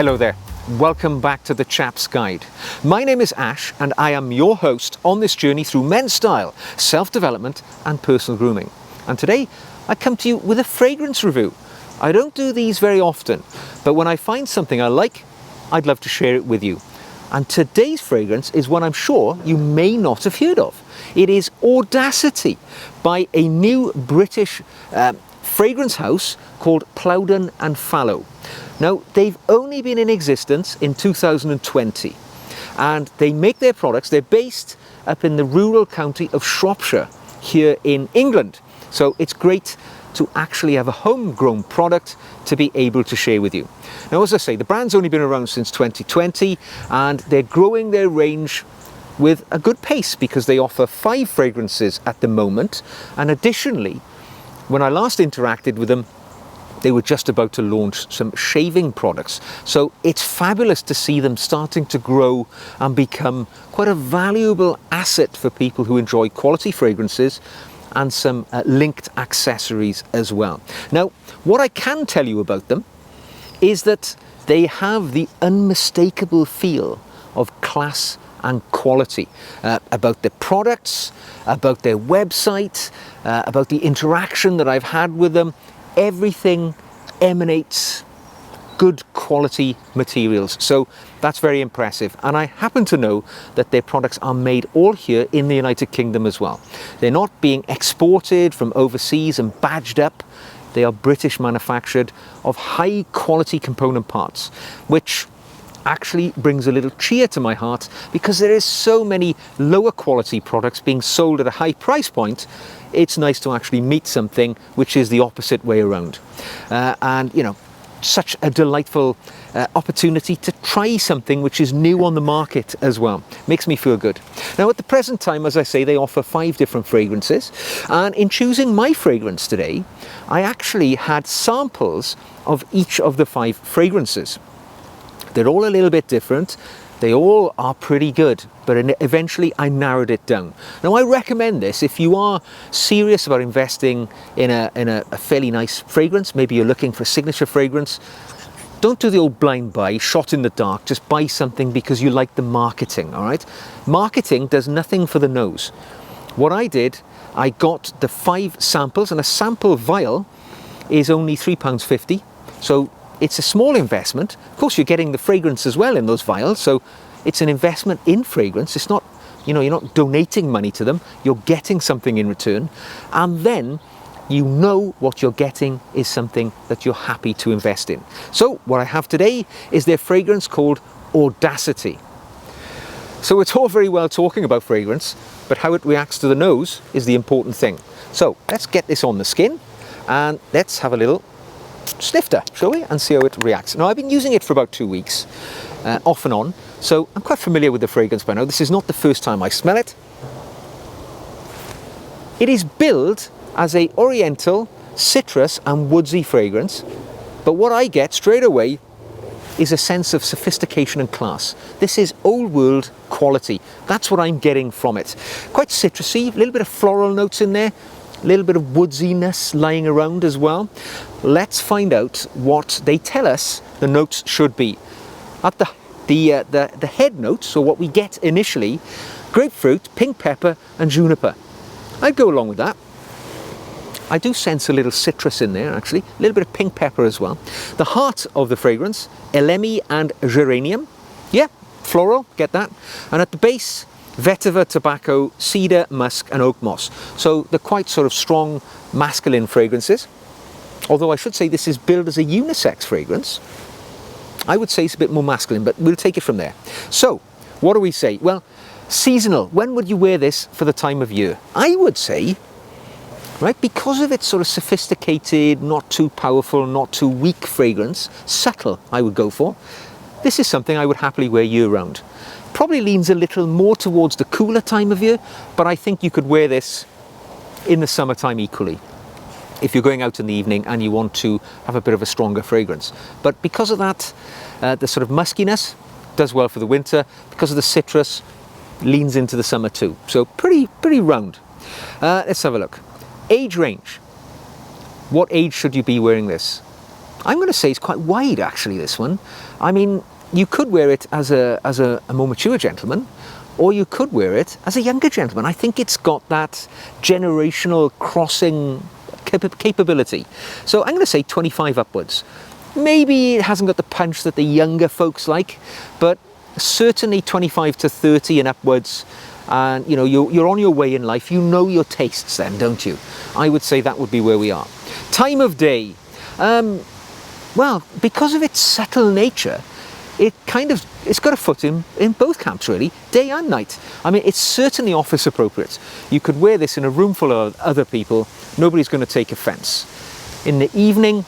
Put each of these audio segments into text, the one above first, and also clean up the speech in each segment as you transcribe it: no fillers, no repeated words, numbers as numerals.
Hello there, welcome back to the Chap's Guide. My name is Ash and I am your host on this journey through men's style, self-development and personal grooming. And today I come to you with a fragrance review. I don't do these very often, but when I find something I like, I'd love to share it with you. And today's fragrance is one I'm sure you may not have heard of. It is Audacity by a new British fragrance house called Plowden Fallow. Now, they've only been in existence in 2020 and they make their products, they're based up in the rural county of Shropshire here in England. So it's great to actually have a homegrown product to be able to share with you. Now, as I say, the brand's only been around since 2020 and they're growing their range with a good pace because they offer 5 fragrances at the moment. And additionally, when I last interacted with them, they were just about to launch some shaving products. So it's fabulous to see them starting to grow and become quite a valuable asset for people who enjoy quality fragrances and some linked accessories as well. Now, what I can tell you about them is that they have the unmistakable feel of class and quality about their products, about their website, about the interaction that I've had with them. Everything emanates good quality materials, so that's very impressive. And I happen to know that their products are made all here in the United Kingdom as well. They're not being exported from overseas and badged up. They are British manufactured of high quality component parts, which actually brings a little cheer to my heart because there is so many lower quality products being sold at a high price point. It's nice to actually meet something which is the opposite way around. And you know, such a delightful opportunity to try something which is new on the market as well. Makes me feel good. Now, at the present time, as I say, they offer 5 different fragrances. And in choosing my fragrance today, I actually had samples of each of the 5 fragrances. They're all a little bit different. They all are pretty good, but eventually I narrowed it down. Now, I recommend this if you are serious about investing in a fairly nice fragrance. Maybe you're looking for a signature fragrance. Don't do the old blind buy, shot in the dark. Just buy something because you like the marketing, all right? Marketing does nothing for the nose. What I did, I got the 5 samples, and a sample vial is only £3.50. So it's a small investment. Of course, you're getting the fragrance as well in those vials, so it's an investment in fragrance. It's not, you know, you're not donating money to them, you're getting something in return, and then you know what you're getting is something that you're happy to invest in. So what I have today is their fragrance called Audacity. So it's all very well talking about fragrance, but how it reacts to the nose is the important thing. So let's get this on the skin and let's have a little snifter, shall we, and see how it reacts. Now, I've been using it for about 2 weeks, off and on, so I'm quite familiar with the fragrance by now. This is not the first time I smell it. It is billed as a oriental, citrus and woodsy fragrance, but what I get straight away is a sense of sophistication and class. This is old world quality. That's what I'm getting from it. Quite citrusy, a little bit of floral notes in there, a little bit of woodsiness lying around as well. Let's find out what they tell us the notes should be. At the head notes, so what we get initially, grapefruit, pink pepper and juniper. I'd go along with that. I do sense a little citrus in there actually, a little bit of pink pepper as well. The heart of the fragrance, elemi and geranium. Yeah, floral, get that. And at the base, vetiver, tobacco, cedar, musk and oak moss. So they're quite sort of strong masculine fragrances. Although I should say this is billed as a unisex fragrance. I would say it's a bit more masculine, but we'll take it from there. So what do we say? Well, seasonal. When would you wear this for the time of year? I would say, right, because of its sort of sophisticated, not too powerful, not too weak fragrance, subtle I would go for. This is something I would happily wear year round. Probably leans a little more towards the cooler time of year, but I think you could wear this in the summertime equally if you're going out in the evening and you want to have a bit of a stronger fragrance. But because of that, the sort of muskiness does well for the winter. Because of the citrus, leans into the summer too. So pretty round. Let's have a look. Age range. What age should you be wearing this? I'm going to say it's quite wide, actually, this one. I mean, you could wear it as a more mature gentleman, or you could wear it as a younger gentleman. I think it's got that generational crossing capability. So I'm going to say 25 upwards. Maybe it hasn't got the punch that the younger folks like, but certainly 25 to 30 and upwards. And you know, you're on your way in life. You know your tastes then, don't you? I would say that would be where we are. Time of day. Well, because of its subtle nature, it's got a foot in both camps, really, day and night. I mean, it's certainly office appropriate. You could wear this in a room full of other people. Nobody's going to take offence. In the evening,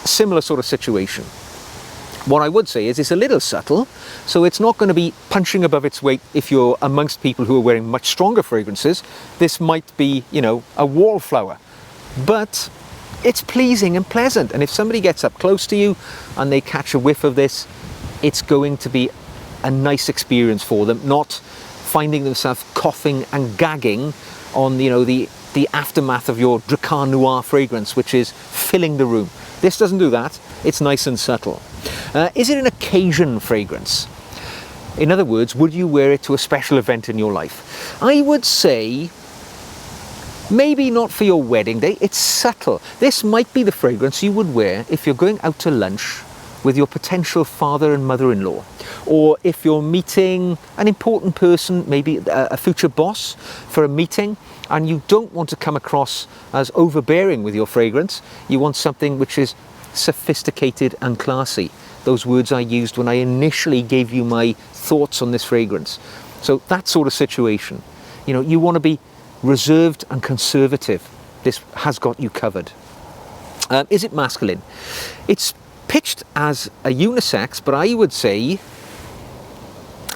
similar sort of situation. What I would say is it's a little subtle, so it's not going to be punching above its weight if you're amongst people who are wearing much stronger fragrances. This might be, you know, a wallflower, but it's pleasing and pleasant. And if somebody gets up close to you and they catch a whiff of this, it's going to be a nice experience for them, not finding themselves coughing and gagging on, you know, the aftermath of your Dracar Noir fragrance, which is filling the room. This doesn't do that. It's nice and subtle. Is it an occasion fragrance? In other words, would you wear it to a special event in your life? I would say maybe not for your wedding day. It's subtle. This might be the fragrance you would wear if you're going out to lunch with your potential father and mother-in-law, or if you're meeting an important person, maybe a future boss for a meeting, and you don't want to come across as overbearing with your fragrance. You want something which is sophisticated and classy. Those words I used when I initially gave you my thoughts on this fragrance. So that sort of situation. You know, you want to be reserved and conservative. This has got you covered. Is it masculine? It's pitched as a unisex, but I would say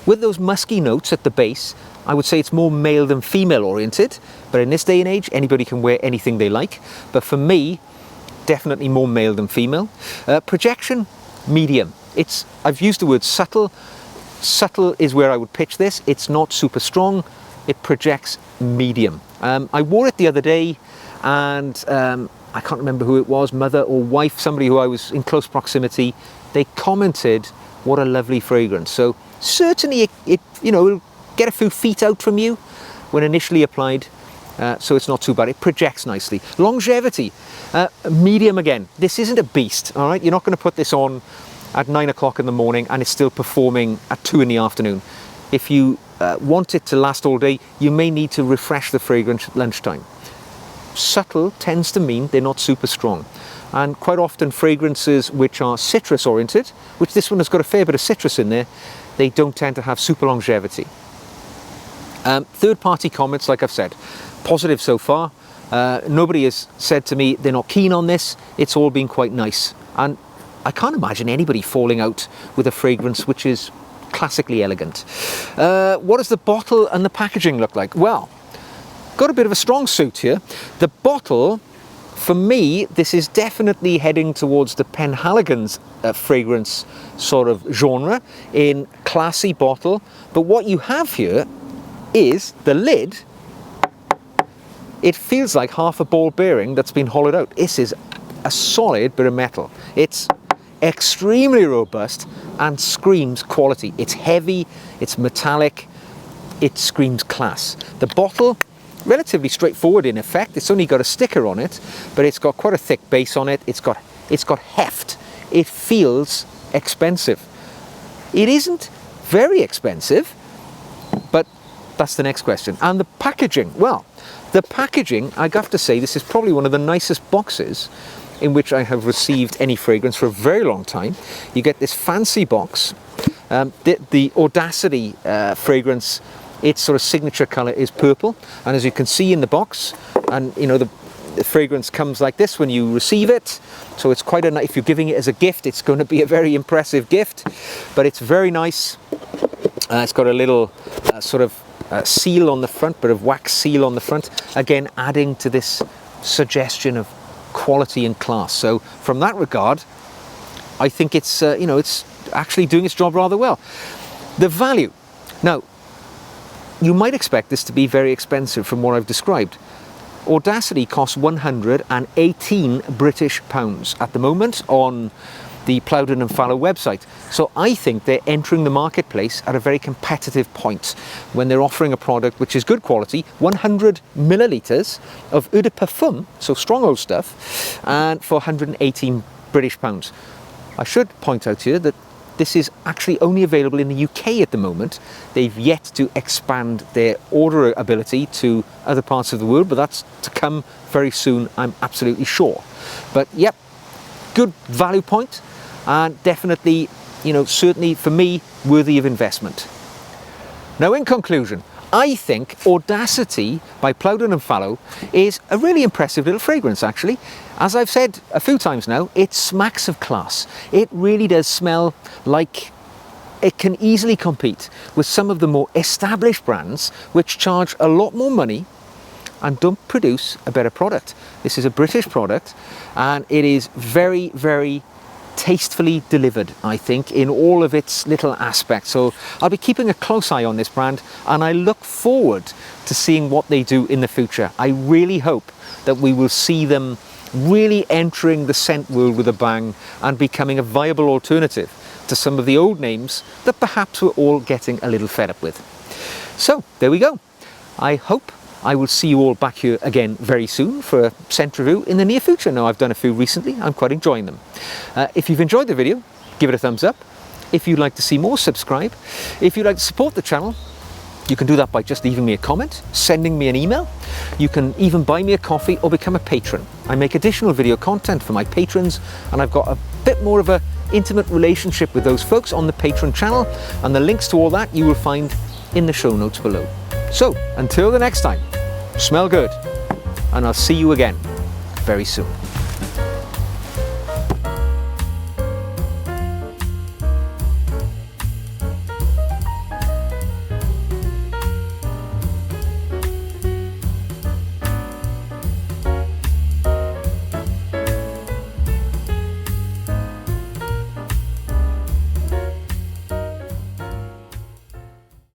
with those musky notes at the base, I would say it's more male than female oriented. But in this day and age, anybody can wear anything they like. But for me, definitely more male than female. Projection, medium. I've used the word subtle. Subtle is where I would pitch this. It's not super strong. It projects medium. I wore it the other day, and I can't remember who it was, mother or wife, somebody who I was in close proximity. They commented, "What a lovely fragrance." So certainly it you know, it'll get a few feet out from you when initially applied. So it's not too bad. It projects nicely. Longevity, medium again. This isn't a beast, all right? You're not going to put this on at 9 o'clock in the morning and it's still performing at 2 in the afternoon. If you want it to last all day, you may need to refresh the fragrance at lunchtime. Subtle tends to mean they're not super strong. And quite often fragrances which are citrus oriented, which this one has got a fair bit of citrus in there, they don't tend to have super longevity. Third-party comments, like I've said, positive so far. Nobody has said to me they're not keen on this. It's all been quite nice. And I can't imagine anybody falling out with a fragrance which is classically elegant. What does the bottle and the packaging look like? Well, got a bit of a strong suit here. The bottle, for me, this is definitely heading towards the Penhaligon's fragrance sort of genre in classy bottle. But what you have here is the lid. It feels like half a ball bearing that's been hollowed out. This is a solid bit of metal. It's extremely robust and screams quality. It's heavy, it's metallic, it screams class. The bottle, relatively straightforward in effect. It's only got a sticker on it, but it's got quite a thick base on it. It's got heft. It feels expensive. It isn't very expensive, but that's the next question. And the packaging, well, the packaging, I have to say, this is probably one of the nicest boxes in which I have received any fragrance for a very long time. You get this fancy box. The Audacity fragrance, its sort of signature color is purple, and as you can see in the box, and you know, the fragrance comes like this when you receive it, so it's quite a nice, if you're giving it as a gift, it's going to be a very impressive gift, but it's very nice. It's got a little sort of seal on the front, bit of wax seal on the front, again adding to this suggestion of quality and class. So from that regard, I think it's you know, it's actually doing its job rather well. The value, now you might expect this to be very expensive from what I've described. Audacity costs 118 British pounds at the moment on the Plowden Fallow website. So I think they're entering the marketplace at a very competitive point when they're offering a product which is good quality, 100 millilitres of eau de parfum, so strong old stuff, and for 118 British pounds. I should point out here that this is actually only available in the UK at the moment. They've yet to expand their order ability to other parts of the world, but that's to come very soon, I'm absolutely sure. But yep, good value point, and definitely, you know, certainly for me, worthy of investment. Now, in conclusion, I think Audacity by Plowden Fallow is a really impressive little fragrance, actually. As I've said a few times now, it smacks of class. It really does smell like it can easily compete with some of the more established brands which charge a lot more money and don't produce a better product. This is a British product, and it is very, very tastefully delivered, I think, in all of its little aspects. So I'll be keeping a close eye on this brand, and I look forward to seeing what they do in the future. I really hope that we will see them really entering the scent world with a bang and becoming a viable alternative to some of the old names that perhaps we're all getting a little fed up with. So there we go. I hope I will see you all back here again very soon for a scent review in the near future. Now, I've done a few recently. I'm quite enjoying them. If you've enjoyed the video, give it a thumbs up. If you'd like to see more, subscribe. If you'd like to support the channel, you can do that by just leaving me a comment, sending me an email. You can even buy me a coffee or become a patron. I make additional video content for my patrons, and I've got a bit more of an intimate relationship with those folks on the Patreon channel, and the links to all that you will find in the show notes below. So, until the next time, smell good, and I'll see you again very soon.